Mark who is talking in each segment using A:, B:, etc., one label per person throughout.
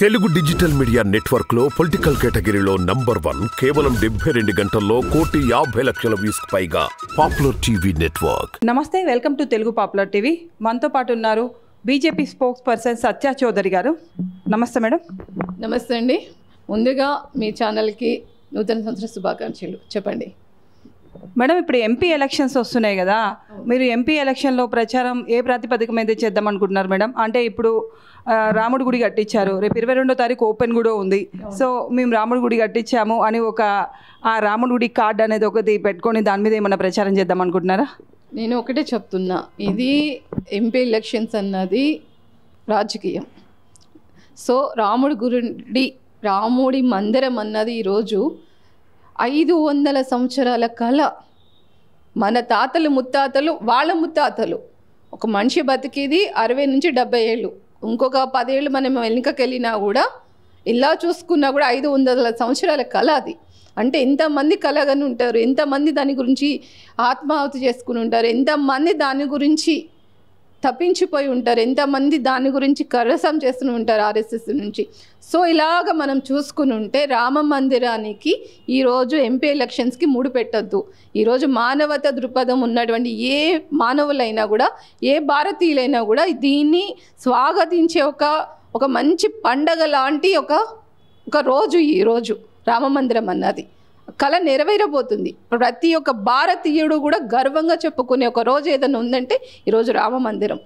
A: Telugu digital media network లో political కేటగిరీలో number 1 కేవలం 72 గంటల్లో 1,50,00,000 వ్యూస్ పైగా పాపులర్ టీవీ నెట్వర్క్.
B: నమస్తే, welcome to Telugu popular TV. మనతో పాటు ఉన్నారు బీజేపీ స్పోక్స్ పర్సన్ సత్య చౌదరి గారు. నమస్తే మేడం.
C: నమస్తే అండి. ముందుగా మీ ఛానల్కి నూతన సంవత్సర శుభాకాంక్షలు. చెప్పండి
B: మేడం, ఇప్పుడు ఎంపీ ఎలక్షన్స్ వస్తున్నాయి కదా, మీరు ఎంపీ ఎలక్షన్లో ప్రచారం ఏ ప్రాతిపదిక మీద చేద్దాం అనుకుంటున్నారు మేడం? అంటే ఇప్పుడు రాముడి గుడి కట్టించారు, రేపు 22వ తారీఖు ఓపెన్ కూడా ఉంది. సో మేము రాముడి గుడి కట్టించాము అని ఆ రాముడి గుడి కార్డు అనేది ఒకటి పెట్టుకొని దాని మీద ఏమైనా ప్రచారం చేద్దాం అనుకుంటున్నారా?
C: నేను ఒకటే చెప్తున్నా, ఇది ఎంపీ ఎలక్షన్స్ అన్నది రాజకీయం. సో రాముడి మందిరం అన్నది ఈరోజు 500 సంవత్సరాల కళ. మన తాతలు ముత్తాతలు వాళ్ళ ముత్తాతలు, ఒక మనిషి బతికేది 60 నుంచి 70 ఏళ్ళు, ఇంకొక 10 ఏళ్ళు మనం వెనుకకెళ్ళినా కూడా ఇలా చూసుకున్నా కూడా 500 సంవత్సరాల కళ అది. అంటే ఎంతమంది కలగని ఉంటారు, ఎంతమంది దాని గురించి ఆత్మాహుతి చేసుకుని ఉంటారు, ఎంతమంది దాని గురించి తప్పించిపోయి ఉంటారు, ఎంతమంది దాని గురించి కరసం చేస్తూ ఉంటారు ఆర్ఎస్ఎస్ నుంచి. సో ఇలాగ మనం చూసుకుని ఉంటే రామ మందిరానికి ఈరోజు ఎంపీ ఎలక్షన్స్కి ముడి పెట్టద్దు. ఈరోజు మానవత దృక్పథం ఉన్నటువంటి ఏ మానవులైనా కూడా, ఏ భారతీయులైనా కూడా దీన్ని స్వాగతించే ఒక మంచి పండగ లాంటి ఒక రోజు ఈరోజు రామ మందిరం అన్నది కళ నెరవేరబోతుంది. ప్రతి ఒక్క భారతీయుడు కూడా గర్వంగా చెప్పుకునే ఒక రోజు ఏదైనా ఉందంటే ఈరోజు రామ మందిరం.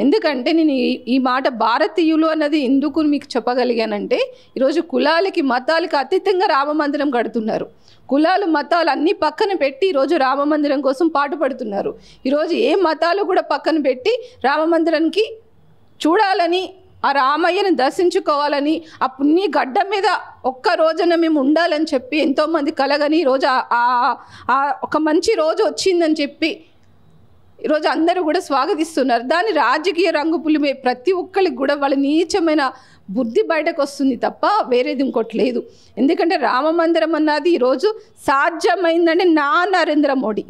C: ఎందుకంటే నేను ఈ మాట భారతీయులు అన్నది ఎందుకు మీకు చెప్పగలిగానంటే, ఈరోజు కులాలకి మతాలకి అతీతంగా రామ మందిరం కడుతున్నారు. కులాలు మతాలు అన్నీ పక్కన పెట్టి ఈరోజు రామ మందిరం కోసం పాటుపడుతున్నారు. ఈరోజు ఏ మతాలు కూడా పక్కన పెట్టి రామ మందిరానికి చూడాలని, ఆ రామయ్యను దర్శించుకోవాలని, ఆ పుణ్య గడ్డ మీద ఒక్క రోజున మేము ఉండాలని చెప్పి ఎంతోమంది కలగని ఈరోజు ఒక మంచి రోజు వచ్చిందని చెప్పి ఈరోజు అందరూ కూడా స్వాగతిస్తున్నారు. దాని రాజకీయ రంగు పులిమే ప్రతి ఒక్కరికి కూడా వాళ్ళ నీచమైన బుద్ధి బయటకు వస్తుంది తప్ప వేరేది ఇంకోటి లేదు. ఎందుకంటే రామ మందిరం అన్నది ఈరోజు సాధ్యమైందంటే నరేంద్ర మోడీ.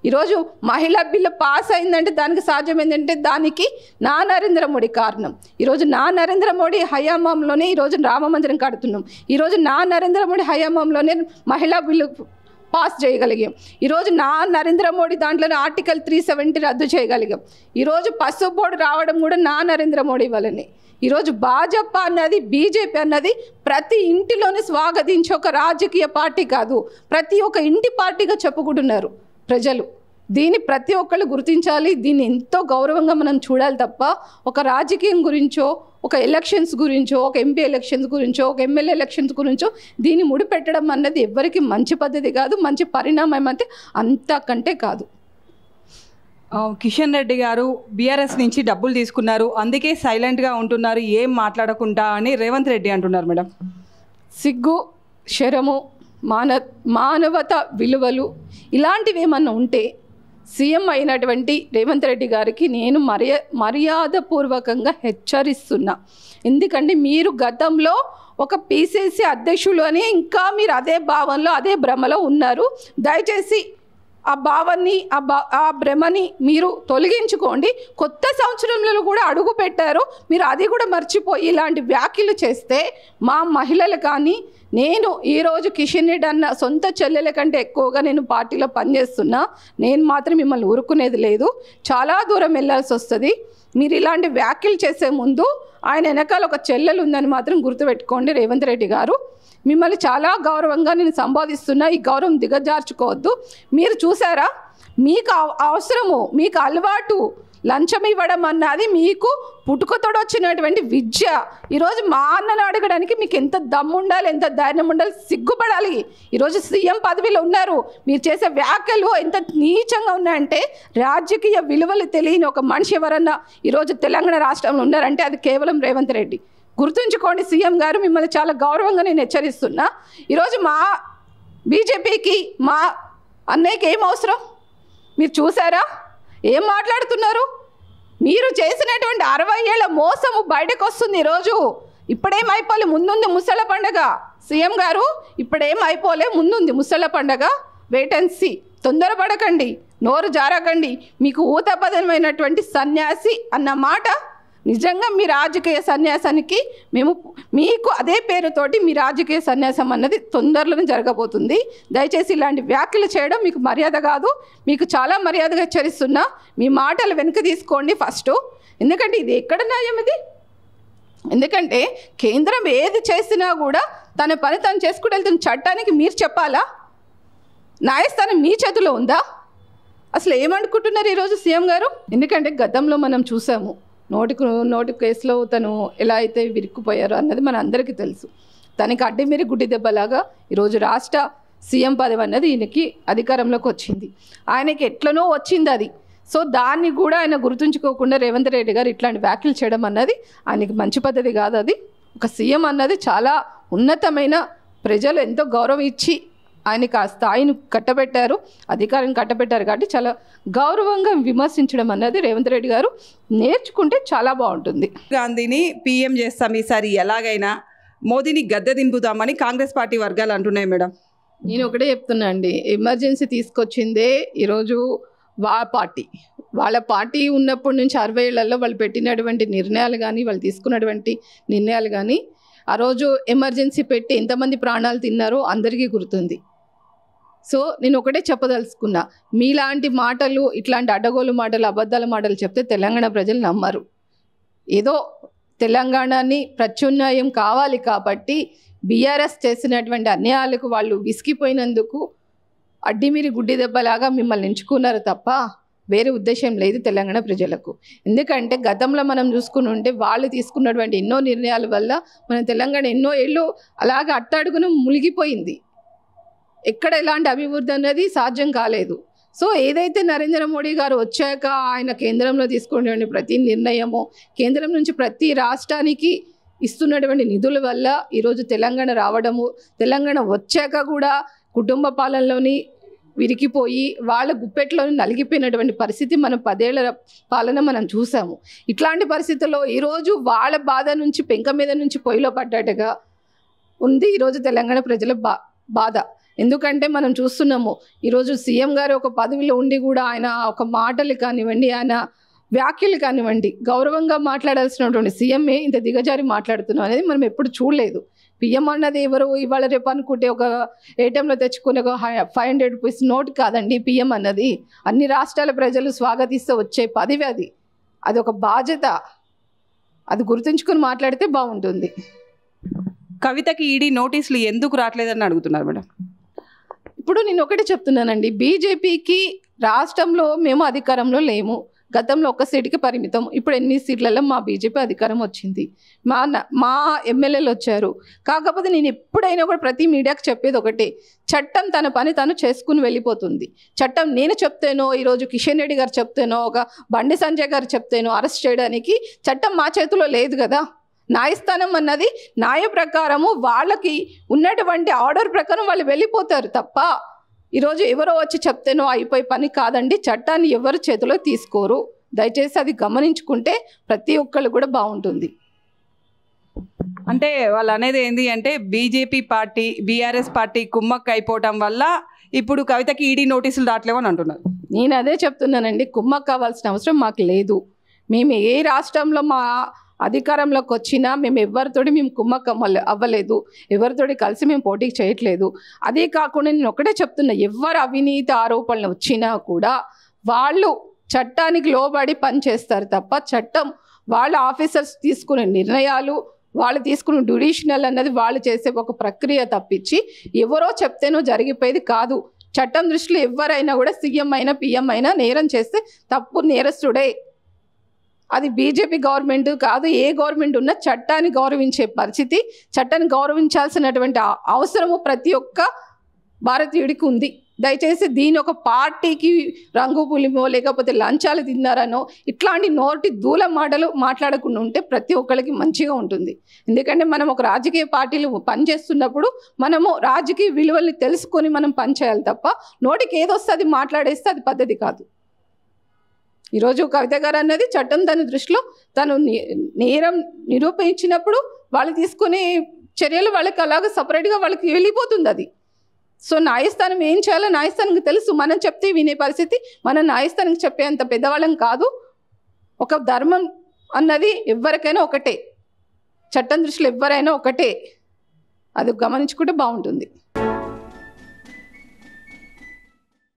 C: ఈరోజు మహిళా బిల్లు పాస్ అయిందంటే దానికి సాధ్యమైందంటే దానికి నరేంద్ర మోడీ కారణం. ఈరోజు నరేంద్ర మోడీ హయాంలోనే ఈరోజు రామ మందిరం కడుతున్నాం. ఈరోజు నరేంద్ర మోడీ హయాంలోనే మహిళా బిల్లు పాస్ చేయగలిగాం. ఈరోజు నరేంద్ర మోడీ దాంట్లోనే ఆర్టికల్ 370 రద్దు చేయగలిగాం. ఈరోజు పసుపు బోర్డు రావడం కూడా నరేంద్ర మోడీ వల్లనే. ఈరోజు భాజపా అన్నది, బీజేపీ అన్నది ప్రతి ఇంటిలోనే స్వాగతించే ఒక రాజకీయ పార్టీ కాదు, ప్రతి ఒక్క ఇంటి పార్టీగా చెప్పుకుంటున్నారు ప్రజలు. దీన్ని ప్రతి ఒక్కళ్ళు గుర్తించాలి. దీన్ని ఎంతో గౌరవంగా మనం చూడాలి తప్ప ఒక రాజకీయం గురించో, ఒక ఎలక్షన్స్ గురించో, ఒక ఎంపీ ఎలక్షన్స్ గురించో, ఒక ఎమ్మెల్యే ఎలక్షన్స్ గురించో దీన్ని ముడిపెట్టడం అన్నది ఎవరికి మంచి పద్ధతి కాదు, మంచి పరిణామం అయితే అంతకంటే కాదు.
B: కిషన్ రెడ్డి గారు బీఆర్ఎస్ నుంచి డబ్బులు తీసుకున్నారు, అందుకే సైలెంట్గా ఉంటున్నారు, ఏం మాట్లాడకుండా అని రేవంత్ రెడ్డి అంటున్నారు మేడం.
C: సిగ్గు, శరము, మానవత విలువలు ఇలాంటివి ఏమన్నా ఉంటే సీఎం అయినటువంటి రేవంత్ రెడ్డి గారికి నేను మర్యాదపూర్వకంగా హెచ్చరిస్తున్నా. ఎందుకంటే మీరు గతంలో ఒక పీసీసీ అధ్యక్షులు అని ఇంకా మీరు అదే భావనలో, అదే భ్రమలో ఉన్నారు. దయచేసి ఆ భావాన్ని, ఆ భ్రమని మీరు తొలగించుకోండి. కొత్త సంవత్సరంలో కూడా అడుగు పెట్టారు, మీరు అది కూడా మర్చిపోయి ఇలాంటి వ్యాఖ్యలు చేస్తే మా మహిళలు కానీ, నేను ఈరోజు కిషన్ రెడ్డి అన్న సొంత చెల్లెల కంటే ఎక్కువగా నేను పార్టీలో పనిచేస్తున్నా, నేను మాత్రం మిమ్మల్ని ఊరుకునేది లేదు, చాలా దూరం వెళ్ళాల్సి వస్తుంది. మీరు ఇలాంటి వ్యాఖ్యలు చేసే ముందు ఆయన వెనకాల ఒక చెల్లెలు ఉందని మాత్రం గుర్తుపెట్టుకోండి రేవంత్ రెడ్డి గారు. మిమ్మల్ని చాలా గౌరవంగా నేను సంబోధిస్తున్నా, ఈ గౌరవం దిగజార్చుకోవద్దు. మీరు చూసారా, మీకు అవసరము, మీకు అలవాటు లంచం ఇవ్వడం అన్నది మీకు పుట్టుకతోడు వచ్చినటువంటి విద్య. ఈరోజు మా అన్నను అడగడానికి మీకు ఎంత దమ్ము ఉండాలి, ఎంత ధైర్యం ఉండాలి, సిగ్గుపడాలి. ఈరోజు సీఎం పదవిలో ఉన్నారు, మీరు చేసే వ్యాఖ్యలు ఎంత నీచంగా ఉన్నాయంటే, రాజకీయ విలువలు తెలియని ఒక మనిషి ఎవరన్నా ఈరోజు తెలంగాణ రాష్ట్రంలో ఉన్నారంటే అది కేవలం రేవంత్ రెడ్డి. గుర్తుంచుకోండి సీఎం గారు, మిమ్మల్ని చాలా గౌరవంగా నేను హెచ్చరిస్తున్నా. ఈరోజు మా బీజేపీకి, మా అన్నయ్యకి ఏం అవసరం? మీరు చూసారా ఏం మాట్లాడుతున్నారు? మీరు చేసినటువంటి 60 ఏళ్ల మోసము బయటకు వస్తుంది ఈరోజు. ఇప్పుడేం అయిపోలే, ముందుంది ముసళ్ళ పండగ. సీఎం గారు ఇప్పుడేం అయిపోలే, ముందుంది ముసళ్ళ పండగ. Wait and see. తొందరపడకండి, నోరు జారకండి. మీకు ఊతపదమైనటువంటి సన్యాసి అన్న మాట నిజంగా మీ రాజకీయ సన్యాసానికి మీకు అదే పేరుతోటి మీ రాజకీయ సన్యాసం అన్నది తొందరలోనే జరగబోతుంది. దయచేసి ఇలాంటి వ్యాఖ్యలు చేయడం మీకు మర్యాద కాదు. మీకు చాలా మర్యాదగా హెచ్చరిస్తున్నా. మీ మాటలు వెనక్కి తీసుకోండి ఫస్ట్. ఎందుకంటే ఇది ఎక్కడ న్యాయం ఇది? ఎందుకంటే కేంద్రం ఏది చేసినా కూడా తన పని తను చేసుకుంటూ వెళ్తున్న చట్టానికి మీరు చెప్పాలా? న్యాయస్థానం మీ చేతిలో ఉందా? అసలు ఏమనుకుంటున్నారు ఈరోజు సీఎం గారు? ఎందుకంటే గతంలో మనం చూసాము నోటి కేసులో తను ఎలా అయితే విరుక్కుపోయారో అన్నది మన అందరికీ తెలుసు. తనకి అడ్డమీరి గుడ్డి దెబ్బలాగా ఈరోజు రాష్ట్ర సీఎం పదవి అన్నది ఈయనకి అధికారంలోకి వచ్చింది. ఆయనకి ఎట్లనో వచ్చింది అది. సో దాన్ని కూడా ఆయన గుర్తుంచుకోకుండా రేవంత్ రెడ్డి గారు ఇట్లాంటి వ్యాఖ్యలు చేయడం అన్నది ఆయనకి మంచి పద్ధతి కాదు. అది ఒక సీఎం అన్నది చాలా ఉన్నతమైన, ప్రజలు ఎంతో గౌరవం ఇచ్చి ఆయనకి ఆ స్థాయిని కట్టబెట్టారు, అధికారం కట్టబెట్టారు. కాబట్టి చాలా గౌరవంగా విమర్శించడం అన్నది రేవంత్ రెడ్డి గారు నేర్చుకుంటే చాలా బాగుంటుంది.
B: గాంధీని పీఎం చేస్తాం ఈసారి, ఎలాగైనా మోదీని గద్దె దింపుదామని కాంగ్రెస్ పార్టీ వర్గాలు అంటున్నాయి మేడం.
C: నేను ఒకటే చెప్తున్నా అండి, ఎమర్జెన్సీ తీసుకొచ్చిందే ఈరోజు వాళ్ళ పార్టీ ఉన్నప్పటి నుంచి 60 ఏళ్లలో వాళ్ళు పెట్టినటువంటి నిర్ణయాలు కానీ, వాళ్ళు తీసుకున్నటువంటి నిర్ణయాలు కానీ, ఆ రోజు ఎమర్జెన్సీ పెట్టి ఎంతమంది ప్రాణాలు తిన్నారో అందరికీ గుర్తుంది. సో నేను ఒకటే చెప్పదలుచుకున్నా, మీలాంటి మాటలు, ఇట్లాంటి అడ్డగోలు మాటలు, అబద్ధాల మాటలు చెప్తే తెలంగాణ ప్రజలు నమ్మరు. ఏదో తెలంగాణని ప్రత్యామ్నాయం కావాలి కాబట్టి బీఆర్ఎస్ చేసినటువంటి అన్యాయాలకు వాళ్ళు విసిగిపోయినందుకు అడ్డిమీరి గుడ్డి దెబ్బలాగా మిమ్మల్ని ఎంచుకున్నారు తప్ప వేరే ఉద్దేశం లేదు తెలంగాణ ప్రజలకు. ఎందుకంటే గతంలో మనం చూసుకుని ఉంటే వాళ్ళు తీసుకున్నటువంటి ఎన్నో నిర్ణయాల వల్ల మన తెలంగాణ ఎన్నో ఏళ్ళు అలాగే అట్టడుగున మునిగిపోయింది. ఎక్కడ ఎలాంటి అభివృద్ధి అనేది సాధ్యం కాలేదు. సో ఏదైతే నరేంద్ర మోడీ గారు వచ్చాక ఆయన కేంద్రంలో తీసుకున్నటువంటి ప్రతి నిర్ణయము, కేంద్రం నుంచి ప్రతి రాష్ట్రానికి ఇస్తున్నటువంటి నిధుల వల్ల ఈరోజు తెలంగాణ రావడము, తెలంగాణ వచ్చాక కూడా కుటుంబ పాలనలోని విరికిపోయి వాళ్ళ గుప్పెట్లోని నలిగిపోయినటువంటి పరిస్థితి మనం 10 ఏళ్ల పాలన మనం చూసాము. ఇట్లాంటి పరిస్థితుల్లో ఈరోజు వాళ్ళ బాధ నుంచి, పెంక మీద నుంచి పొయ్యిలో పడ్డట్టుగా ఉంది ఈరోజు తెలంగాణ ప్రజల బాధ. ఎందుకంటే మనం చూస్తున్నాము ఈరోజు సీఎం గారు ఒక పదవిలో ఉండి కూడా ఆయన ఒక మాటలు కానివ్వండి, ఆయన వ్యాఖ్యలు కానివ్వండి, గౌరవంగా మాట్లాడాల్సినటువంటి సీఎంఏ ఇంత దిగజారి మాట్లాడుతున్నాం అనేది మనం ఎప్పుడు చూడలేదు. పిఎం అన్నది ఎవరు ఇవాళ రేపు అనుకుంటే ఒక ఏటీఎంలో తెచ్చుకునే ఒక 500 రూపీస్ నోట్ కాదండి. పిఎం అన్నది అన్ని రాష్ట్రాల ప్రజలు స్వాగతిస్తూ వచ్చే పదవి. అది ఒక బాధ్యత. అది గుర్తుంచుకొని మాట్లాడితే బాగుంటుంది.
B: కవితకి ఈడీ నోటీసులు ఎందుకు రావట్లేదని అడుగుతున్నారు మేడం.
C: ఇప్పుడు నేను ఒకటి చెప్తున్నానండి, బీజేపీకి రాష్ట్రంలో మేము అధికారంలో లేము. గతంలో 1 సీటుకి పరిమితం. ఇప్పుడు ఎన్ని సీట్లలో మా బీజేపీ అధికారం వచ్చింది, మా ఎమ్మెల్యేలు వచ్చారు. కాకపోతే నేను ఎప్పుడైనా కూడా ప్రతి మీడియాకు చెప్పేది ఒకటే, చట్టం తన పని తను చేసుకుని వెళ్ళిపోతుంది. చట్టం నేను చెప్తేనో, ఈరోజు కిషన్ రెడ్డి గారు చెప్తేనో, ఒక బండి సంజయ్ గారు చెప్తేనో అరెస్ట్ చేయడానికి చట్టం మా చేతిలో లేదు కదా. న్యాయస్థానం అన్నది న్యాయ ప్రకారము వాళ్ళకి ఉన్నటువంటి ఆర్డర్ ప్రకారం వాళ్ళు వెళ్ళిపోతారు తప్ప ఈరోజు ఎవరో వచ్చి చెప్తేనో అయిపోయి పని కాదండి. చట్టాన్ని ఎవరు చేతిలో తీసుకోరు. దయచేసి అది గమనించుకుంటే ప్రతి ఒక్కళ్ళు కూడా బాగుంటుంది.
B: అంటే వాళ్ళు అనేది ఏంటి అంటే బీజేపీ పార్టీ, బీఆర్ఎస్ పార్టీ కుమ్మక్క అయిపోవటం వల్ల ఇప్పుడు కవితకి ఈడీ నోటీసులు రావట్లేవని అంటున్నారు.
C: నేను అదే చెప్తున్నానండి, కుమ్మక్క కావాల్సిన అవసరం మాకు లేదు. మేము ఏ రాష్ట్రంలో మా అధికారంలోకి వచ్చినా మేము కుమ్మక్కం అవ్వలేదు, ఎవరితోటి కలిసి మేము పోటీకి చేయట్లేదు. అదే కాకుండా నేను ఒకటే చెప్తున్నా, ఎవరు అవినీతి ఆరోపణలు వచ్చినా కూడా వాళ్ళు చట్టానికి లోబడి పనిచేస్తారు తప్ప చట్టం వాళ్ళ ఆఫీసర్స్ తీసుకునే నిర్ణయాలు, వాళ్ళు తీసుకున్న డ్యూడిషనల్ అన్నది వాళ్ళు చేసే ఒక ప్రక్రియ తప్పించి ఎవరో చెప్తేనో జరిగిపోయేది కాదు. చట్టం దృష్టిలో ఎవరైనా కూడా సీఎం అయినా పిఎం అయినా నేరం చేస్తే తప్పు నేరస్తుడే. అది బీజేపీ గవర్నమెంట్ కాదు, ఏ గవర్నమెంట్ ఉన్నా చట్టాన్ని గౌరవించే పరిస్థితి, చట్టాన్ని గౌరవించాల్సినటువంటి అవసరము ప్రతి ఒక్క భారతీయుడికి ఉంది. దయచేసి దీని ఒక పార్టీకి రంగు పులిమో లేకపోతే లంచాలు తిన్నారనో ఇట్లాంటి నోటి దూల మాటలు మాట్లాడకుండా ఉంటే ప్రతి ఒక్కరికి మంచిగా ఉంటుంది. ఎందుకంటే మనం ఒక రాజకీయ పార్టీలు పనిచేస్తున్నప్పుడు మనము రాజకీయ విలువల్ని తెలుసుకొని మనం పనిచేయాలి తప్ప నోటికి ఏదొస్తే అది మాట్లాడేస్తే అది పద్ధతి కాదు. ఈరోజు కవిత గారు అన్నది చట్టం తన దృష్టిలో తను నేరం నిరూపించినప్పుడు వాళ్ళు తీసుకునే చర్యలు వాళ్ళకి అలాగ సపరేట్గా వాళ్ళకి వెళ్ళిపోతుంది అది. సో న్యాయస్థానం ఏం చేయాలో న్యాయస్థానానికి తెలుసు. మనం చెప్తే వినే పరిస్థితి మనం న్యాయస్థానానికి చెప్పేంత పెద్దవాళ్ళం కాదు. ఒక ధర్మం అన్నది ఎవరికైనా ఒకటే, చట్టం దృష్టిలో ఎవరైనా ఒకటే. అది గమనించుకుంటే బాగుంటుంది.